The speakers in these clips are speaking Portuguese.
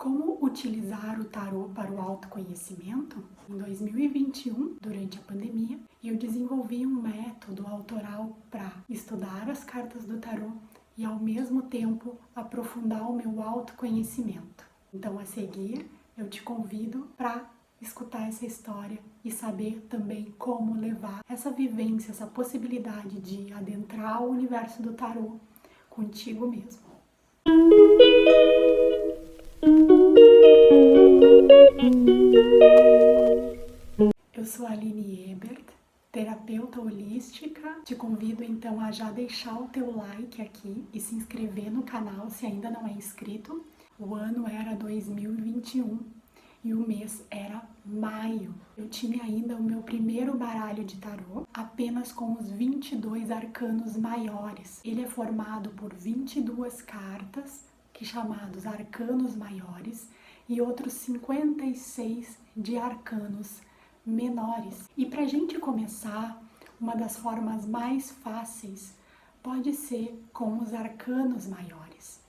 Como utilizar o tarô para o autoconhecimento? Em 2021, durante a pandemia, eu desenvolvi um método autoral para estudar as cartas do tarô e ao mesmo tempo aprofundar o meu autoconhecimento. Então, a seguir, eu te convido para escutar essa história e saber também como levar essa vivência, essa possibilidade de adentrar o universo do tarô contigo mesmo. Eu sou a Aline Ebert, terapeuta holística. Te convido então a já deixar o teu like aqui e se inscrever no canal se ainda não é inscrito. O ano era 2021 e o mês era maio. Eu tinha ainda o meu primeiro baralho de tarô, apenas com os 22 arcanos maiores. Ele é formado por 22 cartas, que chamados arcanos maiores, e outros 56 de arcanos menores. E para a gente começar, uma das formas mais fáceis pode ser com os arcanos maiores.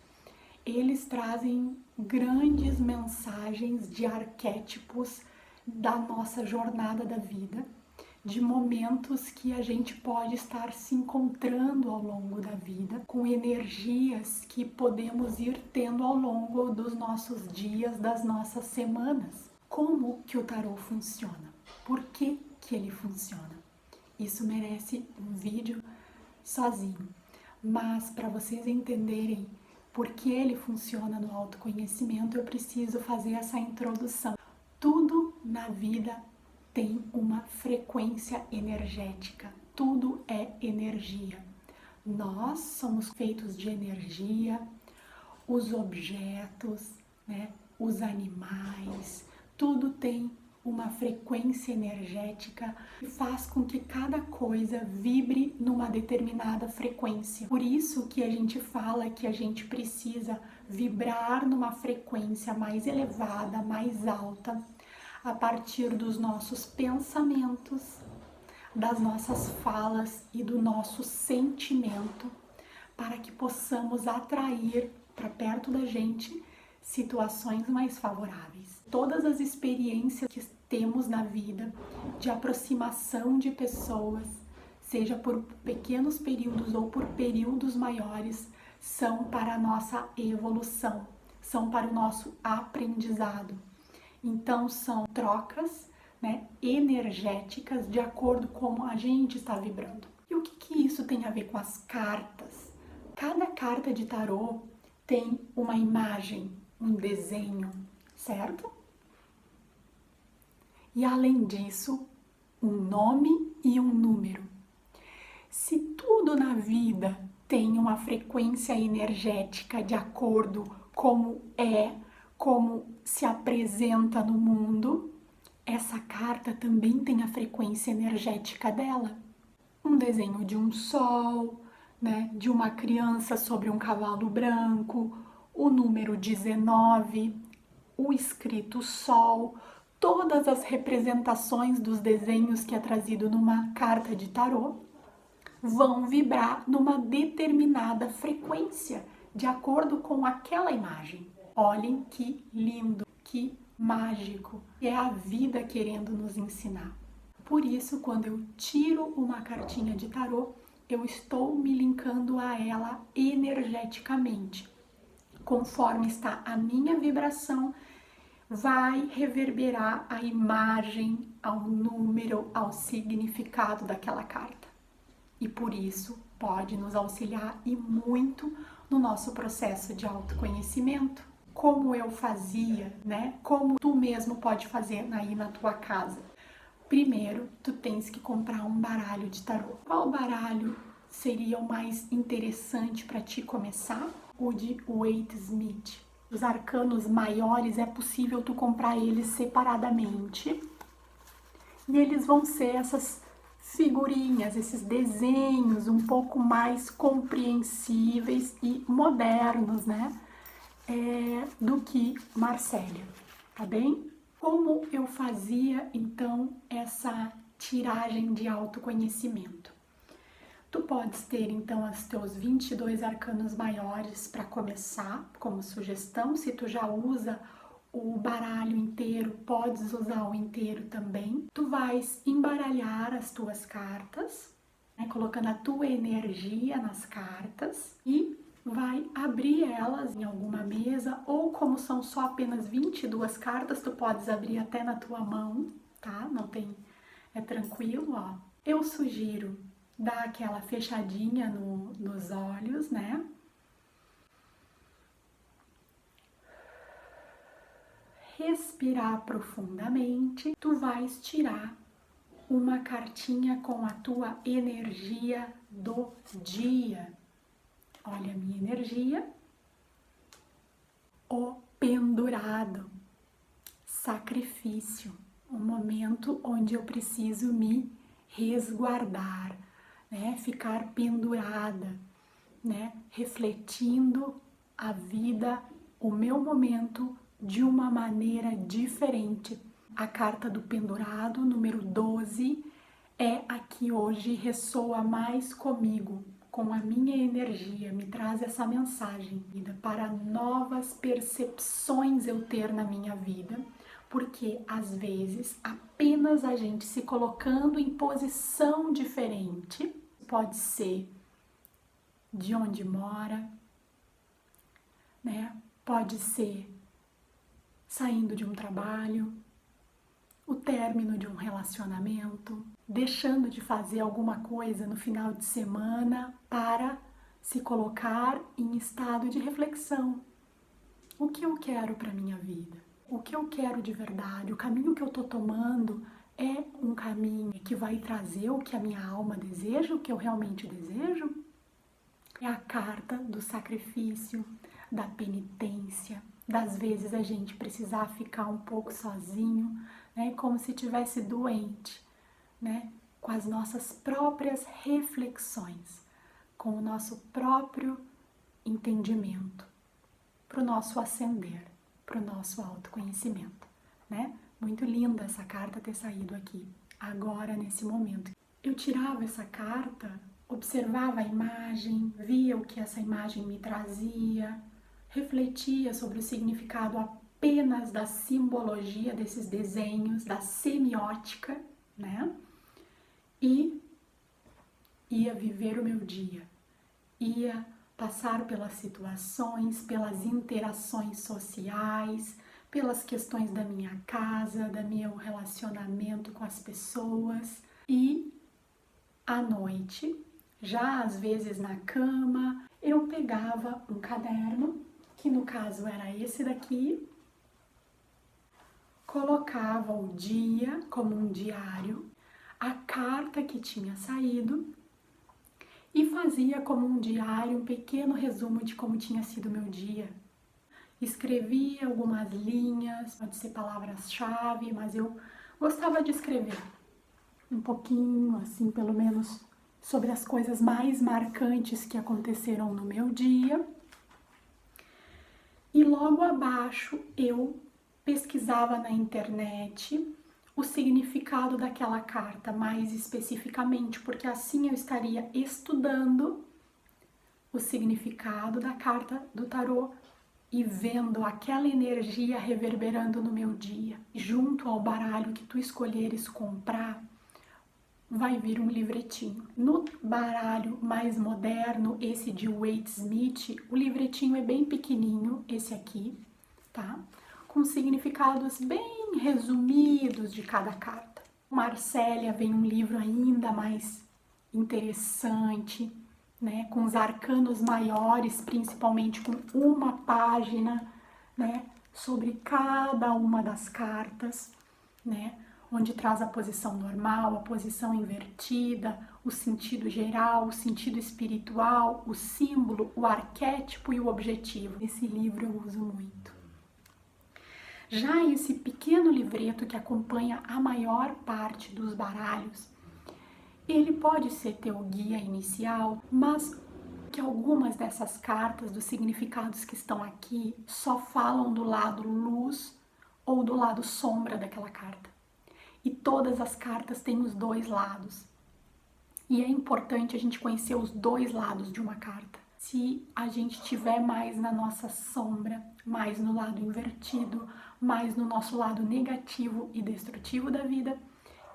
Eles trazem grandes mensagens de arquétipos da nossa jornada da vida, de momentos que a gente pode estar se encontrando ao longo da vida, com energias que podemos ir tendo ao longo dos nossos dias, das nossas semanas. Como que o tarô funciona? Por que que ele funciona? Isso merece um vídeo sozinho, mas para vocês entenderem por que ele funciona no autoconhecimento, eu preciso fazer essa introdução. Tudo na vida tem uma frequência energética, tudo é energia. Nós somos feitos de energia, os objetos, os animais, tudo tem uma frequência energética que faz com que cada coisa vibre numa determinada frequência. Por isso que a gente fala que a gente precisa vibrar numa frequência mais elevada, mais alta, a partir dos nossos pensamentos, das nossas falas e do nosso sentimento, para que possamos atrair para perto da gente situações mais favoráveis. Todas as experiências que temos na vida de aproximação de pessoas, seja por pequenos períodos ou por períodos maiores, são para a nossa evolução, são para o nosso aprendizado. Então são trocas, energéticas de acordo com como a gente está vibrando. E o que isso tem a ver com as cartas? Cada carta de tarô tem uma imagem, um desenho, certo? E além disso, um nome e um número. Se tudo na vida tem uma frequência energética de acordo como se apresenta no mundo, essa carta também tem a frequência energética dela. Um desenho de um sol, de uma criança sobre um cavalo branco, o número 19, o escrito sol, todas as representações dos desenhos que é trazido numa carta de tarô vão vibrar numa determinada frequência, de acordo com aquela imagem. Olhem que lindo, que mágico, é a vida querendo nos ensinar. Por isso, quando eu tiro uma cartinha de tarô, eu estou me linkando a ela energeticamente. Conforme está a minha vibração, vai reverberar a imagem, ao número, ao significado daquela carta. E por isso pode nos auxiliar e muito no nosso processo de autoconhecimento. Como eu fazia, Como tu mesmo pode fazer aí na tua casa. Primeiro, tu tens que comprar um baralho de tarô. Qual baralho seria o mais interessante para ti começar? O de Waite Smith. Os arcanos maiores é possível tu comprar eles separadamente. E eles vão ser essas figurinhas, esses desenhos um pouco mais compreensíveis e modernos, do que Marcélia, tá bem? Como eu fazia, então, essa tiragem de autoconhecimento? Tu podes ter, então, os teus 22 arcanos maiores para começar, como sugestão, se tu já usa o baralho inteiro, podes usar o inteiro também. Tu vais embaralhar as tuas cartas, né, colocando a tua energia nas cartas e vai abrir elas em alguma mesa, ou como são só apenas 22 cartas, tu podes abrir até na tua mão, tá? Não tem, é tranquilo, ó. Eu sugiro dar aquela fechadinha nos olhos, né? Respirar profundamente, tu vais tirar uma cartinha com a tua energia do dia. Olha a minha energia. O pendurado. Sacrifício. Um momento onde eu preciso me resguardar, né? Ficar pendurada, né? Refletindo a vida, o meu momento de uma maneira diferente. A carta do pendurado, número 12, é a que hoje ressoa mais comigo, com a minha energia, me traz essa mensagem para novas percepções eu ter na minha vida, porque às vezes apenas a gente se colocando em posição diferente, pode ser de onde mora, né? Pode ser saindo de um trabalho, o término de um relacionamento, deixando de fazer alguma coisa no final de semana para se colocar em estado de reflexão. O que eu quero para minha vida? O que eu quero de verdade? O caminho que eu estou tomando é um caminho que vai trazer o que a minha alma deseja, o que eu realmente desejo? É a carta do sacrifício, da penitência, das vezes a gente precisar ficar um pouco sozinho, né, como se estivesse doente, né, com as nossas próprias reflexões, com o nosso próprio entendimento, para o nosso ascender, para o nosso autoconhecimento, né? Muito linda essa carta ter saído aqui, agora nesse momento. Eu tirava essa carta, observava a imagem, via o que essa imagem me trazia, refletia sobre o significado apenas da simbologia desses desenhos, da semiótica, né? E ia viver o meu dia, ia passar pelas situações, pelas interações sociais, pelas questões da minha casa, do meu relacionamento com as pessoas. E à noite, já às vezes na cama, eu pegava um caderno, que no caso era esse daqui, colocava o dia como um diário, a carta que tinha saído e fazia como um diário, um pequeno resumo de como tinha sido o meu dia. Escrevia algumas linhas, pode ser palavras-chave, mas eu gostava de escrever um pouquinho, assim, pelo menos, sobre as coisas mais marcantes que aconteceram no meu dia. E logo abaixo eu pesquisava na internet o significado daquela carta mais especificamente, porque assim eu estaria estudando o significado da carta do tarô e vendo aquela energia reverberando no meu dia. Junto ao baralho que tu escolheres comprar, vai vir um livretinho. No baralho mais moderno, esse de Waite Smith, o livretinho é bem pequenininho, esse aqui, tá? Com significados bem resumidos de cada carta. Marcélia vem um livro ainda mais interessante, né? Com os arcanos maiores, principalmente com uma página, né? Sobre cada uma das cartas, né? Onde traz a posição normal, a posição invertida, o sentido geral, o sentido espiritual, o símbolo, o arquétipo e o objetivo. Esse livro eu uso muito. Já esse pequeno livreto que acompanha a maior parte dos baralhos, ele pode ser teu guia inicial, mas que algumas dessas cartas, dos significados que estão aqui, só falam do lado luz ou do lado sombra daquela carta. E todas as cartas têm os dois lados. E é importante a gente conhecer os dois lados de uma carta. se a gente estiver mais na nossa sombra, mais no lado invertido, mais no nosso lado negativo e destrutivo da vida,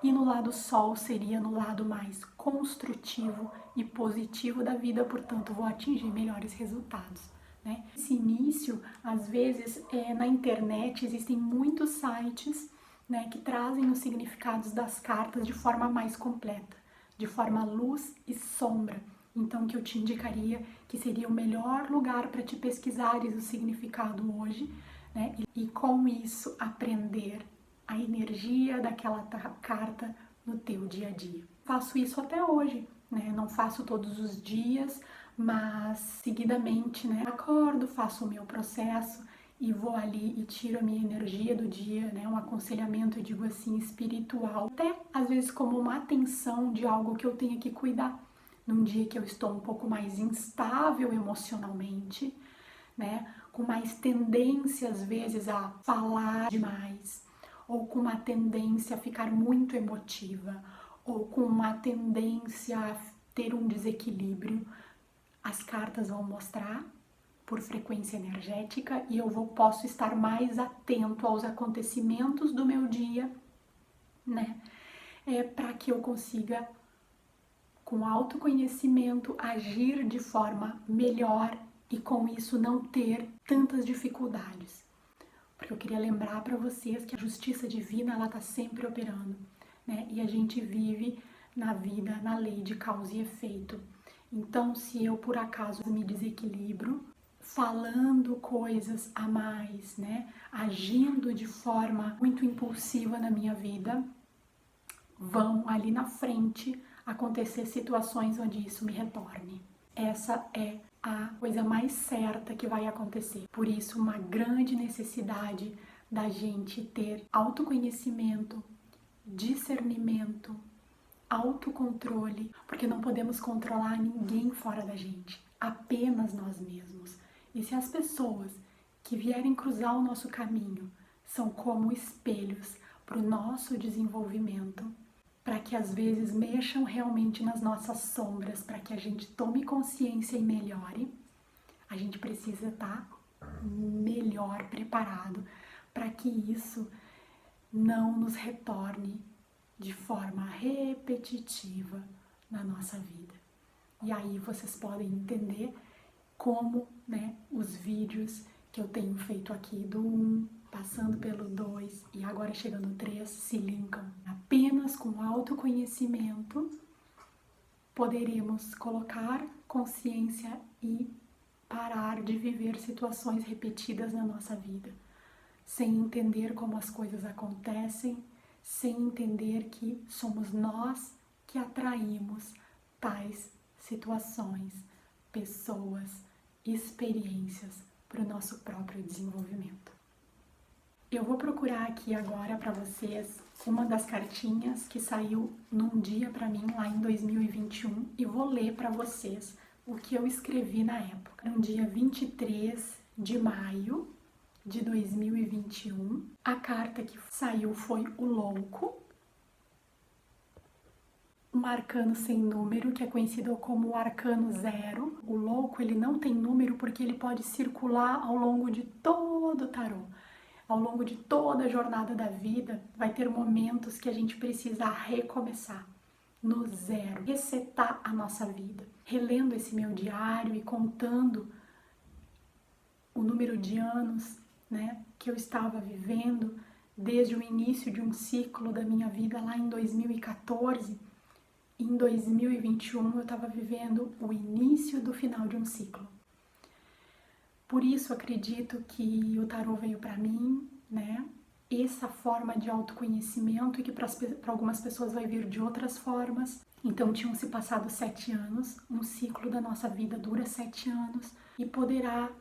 e no lado sol seria no lado mais construtivo e positivo da vida, portanto vou atingir melhores resultados, né? Esse início, às vezes, na internet existem muitos sites, né, que trazem os significados das cartas de forma mais completa, de forma luz e sombra. Então, que eu te indicaria que seria o melhor lugar para te pesquisares o significado hoje, né? E com isso aprender a energia daquela carta no teu dia a dia. Faço isso até hoje, né? Não faço todos os dias, mas seguidamente, né? Acordo, faço o meu processo e vou ali e tiro a minha energia do dia, né? Um aconselhamento, eu digo assim, espiritual. Até às vezes como uma atenção de algo que eu tenho que cuidar. Num dia que eu estou um pouco mais instável emocionalmente, né? Com mais tendência às vezes a falar demais, ou com uma tendência a ficar muito emotiva, ou com uma tendência a ter um desequilíbrio, as cartas vão mostrar por frequência energética e eu posso estar mais atento aos acontecimentos do meu dia, né? Para que eu consiga, com autoconhecimento, agir de forma melhor e com isso não ter tantas dificuldades. Porque eu queria lembrar para vocês que a justiça divina ela está sempre operando, né? E a gente vive na vida na lei de causa e efeito. Então, se eu por acaso me desequilibro, falando coisas a mais, né? Agindo de forma muito impulsiva na minha vida, vão ali na frente acontecer situações onde isso me retorne. Essa é a coisa mais certa que vai acontecer. Por isso, uma grande necessidade da gente ter autoconhecimento, discernimento, autocontrole, porque não podemos controlar ninguém fora da gente, apenas nós mesmos. E se as pessoas que vierem cruzar o nosso caminho são como espelhos para o nosso desenvolvimento, para que às vezes mexam realmente nas nossas sombras, para que a gente tome consciência e melhore, a gente precisa estar melhor preparado para que isso não nos retorne de forma repetitiva na nossa vida. E aí vocês podem entender como, né, os vídeos que eu tenho feito aqui do 1, passando pelo 2 e agora chegando no 3 se linkam. Apenas com autoconhecimento poderemos colocar consciência e parar de viver situações repetidas na nossa vida, sem entender como as coisas acontecem, sem entender que somos nós que atraímos tais situações, pessoas, experiências para o nosso próprio desenvolvimento. Eu vou procurar aqui agora para vocês uma das cartinhas que saiu num dia para mim lá em 2021 e vou ler para vocês o que eu escrevi na época. No dia 23 de maio de 2021, a carta que saiu foi o Louco, um arcano sem número, que é conhecido como o arcano 0. O Louco, ele não tem número porque ele pode circular ao longo de todo o tarô. Ao longo de toda a jornada da vida, vai ter momentos que a gente precisa recomeçar no zero, resetar a nossa vida. Relendo esse meu diário e contando o número de anos, né, que eu estava vivendo desde o início de um ciclo da minha vida lá em 2014, em 2021 eu estava vivendo o início do final de um ciclo. Por isso acredito que o tarô veio para mim, né? Essa forma de autoconhecimento e que para algumas pessoas vai vir de outras formas. Então tinham se passado 7 anos, um ciclo da nossa vida dura 7 anos e poderá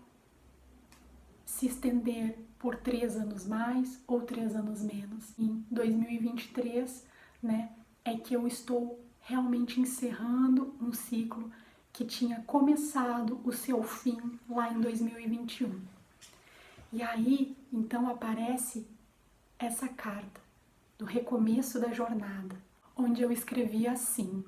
se estender por 3 anos mais ou 3 anos menos. Em 2023, né, é que eu estou realmente encerrando um ciclo que tinha começado o seu fim lá em 2021. E aí, então, aparece essa carta do recomeço da jornada, onde eu escrevi assim: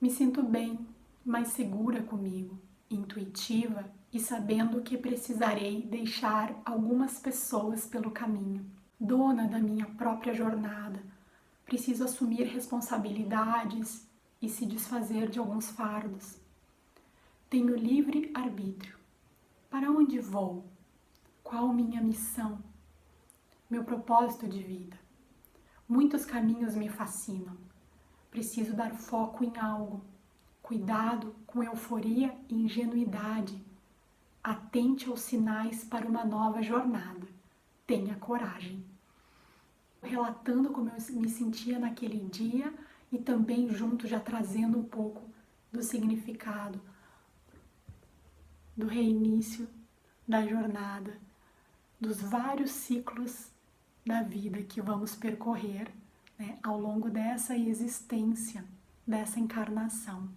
me sinto bem, mais segura comigo. intuitiva e sabendo que precisarei deixar algumas pessoas pelo caminho. Dona da minha própria jornada, preciso assumir responsabilidades e se desfazer de alguns fardos. Tenho livre arbítrio. Para onde vou? Qual minha missão? Meu propósito de vida? Muitos caminhos me fascinam. Preciso dar foco em algo. Cuidado com euforia e ingenuidade. Atente aos sinais para uma nova jornada. Tenha coragem. Relatando como eu me sentia naquele dia e também junto já trazendo um pouco do significado do reinício da jornada, dos vários ciclos da vida que vamos percorrer, né, ao longo dessa existência, dessa encarnação.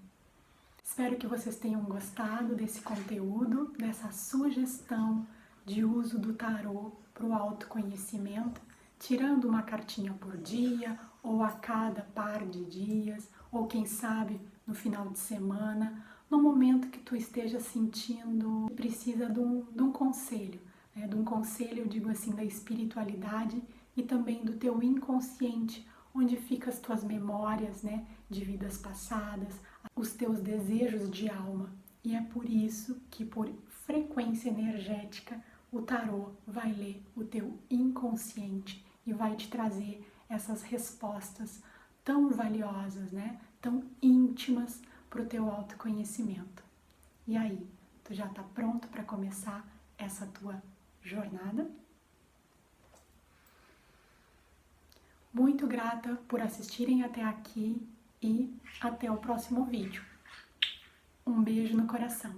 Espero que vocês tenham gostado desse conteúdo, dessa sugestão de uso do tarô para o autoconhecimento, tirando uma cartinha por dia, ou a cada par de dias, ou quem sabe no final de semana, no momento que tu esteja sentindo, precisa de um conselho, né? De um conselho, eu digo assim, da espiritualidade e também do teu inconsciente, onde ficam as tuas memórias, né, de vidas passadas, os teus desejos de alma. E é por isso que, por frequência energética, o tarô vai ler o teu inconsciente e vai te trazer essas respostas tão valiosas, né, tão íntimas para o teu autoconhecimento. E aí, tu já está pronto para começar essa tua jornada? Muito grata por assistirem até aqui e até o próximo vídeo. Um beijo no coração.